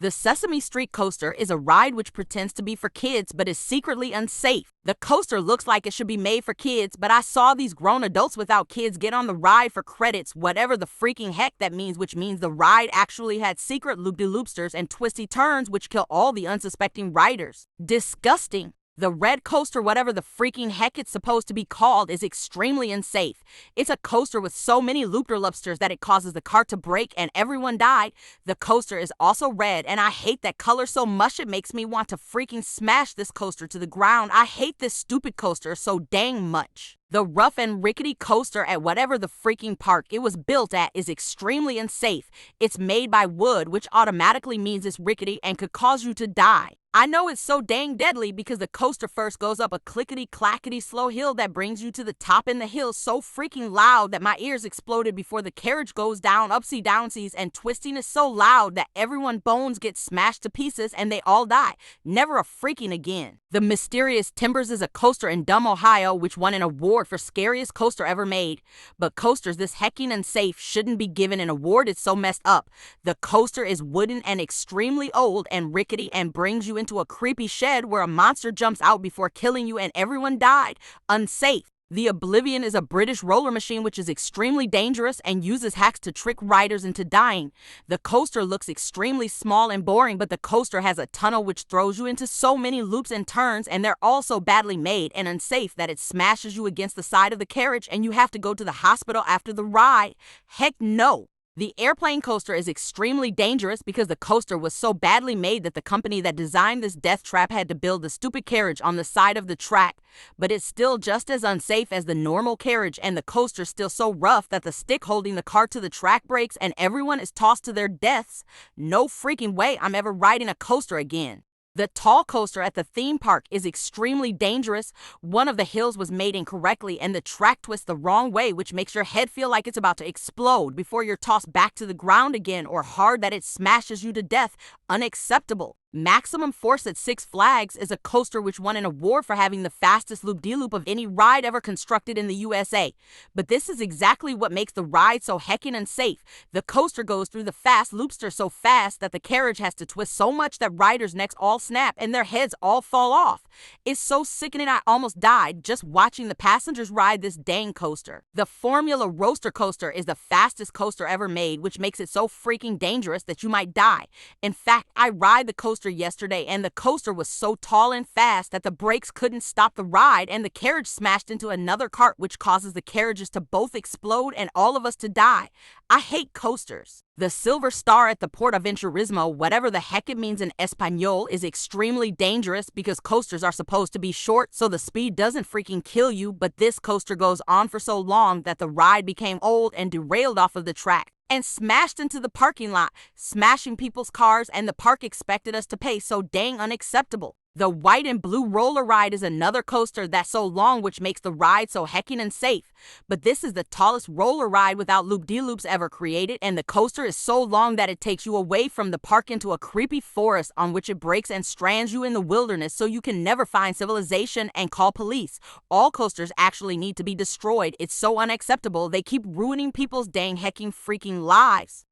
The Sesame Street coaster is a ride which pretends to be for kids but is secretly unsafe. The coaster looks like it should be made for kids, but I saw these grown adults without kids get on the ride for credits, whatever the freaking heck that means, which means the ride actually had secret loop-de-loopsters and twisty turns which kill all the unsuspecting riders. Disgusting. The red coaster, whatever the freaking heck it's supposed to be called, is extremely unsafe. It's a coaster with so many loop-de-loopsters that it causes the cart to break and everyone died. The coaster is also red and I hate that color so much it makes me want to freaking smash this coaster to the ground. I hate this stupid coaster so dang much. The rough and rickety coaster at whatever the freaking park it was built at is extremely unsafe. It's made by wood, which automatically means it's rickety and could cause you to die. I know it's so dang deadly because the coaster first goes up a clickety-clackety slow hill that brings you to the top, and the hill so freaking loud that my ears exploded before the carriage goes down upsy-downsies, and twisting is so loud that everyone's bones get smashed to pieces and they all die. Never a freaking again. The Mysterious Timbers is a coaster in Dome, Ohio, which won an award for scariest coaster ever made. But coasters this hecking unsafe shouldn't be given an award, it's so messed up. The coaster is wooden and extremely old and rickety and brings you into a creepy shed where a monster jumps out before killing you and everyone died. Unsafe. The Oblivion is a British roller machine which is extremely dangerous and uses hacks to trick riders into dying. The coaster looks extremely small and boring, but the coaster has a tunnel which throws you into so many loops and turns, and they're all so badly made and unsafe that it smashes you against the side of the carriage and you have to go to the hospital after the ride. Heck no. The airplane coaster is extremely dangerous because the coaster was so badly made that the company that designed this death trap had to build the stupid carriage on the side of the track. But it's still just as unsafe as the normal carriage, and the coaster's still so rough that the stick holding the cart to the track breaks and everyone is tossed to their deaths. No freaking way I'm ever riding a coaster again. The tall coaster at the theme park is extremely dangerous. One of the hills was made incorrectly and the track twists the wrong way, which makes your head feel like it's about to explode before you're tossed back to the ground again, or hard that it smashes you to death. Unacceptable. Maximum Force at Six Flags is a coaster which won an award for having the fastest loop-de-loop of any ride ever constructed in the USA. But this is exactly what makes the ride so heckin' unsafe. The coaster goes through the fast loopster so fast that the carriage has to twist so much that riders' necks all snap and their heads all fall off. It's so sickening I almost died just watching the passengers ride this dang coaster. The Formula Roaster coaster is the fastest coaster ever made, which makes it so freaking dangerous that you might die. In fact, I ride the coaster yesterday and the coaster was so tall and fast that the brakes couldn't stop the ride and the carriage smashed into another cart, which causes the carriages to both explode and all of us to die. I hate coasters. The Silver Star at the Portaventurismo, whatever the heck it means in Espanol, is extremely dangerous because coasters are supposed to be short so the speed doesn't freaking kill you, but this coaster goes on for so long that the ride became old and derailed off of the track and smashed into the parking lot, smashing people's cars, and the park expected us to pay. So dang unacceptable. The White and Blue Roller Ride is another coaster that's so long, which makes the ride so heckin' unsafe. But this is the tallest roller ride without loop-de-loops ever created, and the coaster is so long that it takes you away from the park into a creepy forest on which it breaks and strands you in the wilderness so you can never find civilization and call police. All coasters actually need to be destroyed. It's so unacceptable. They keep ruining people's dang heckin' freaking lives.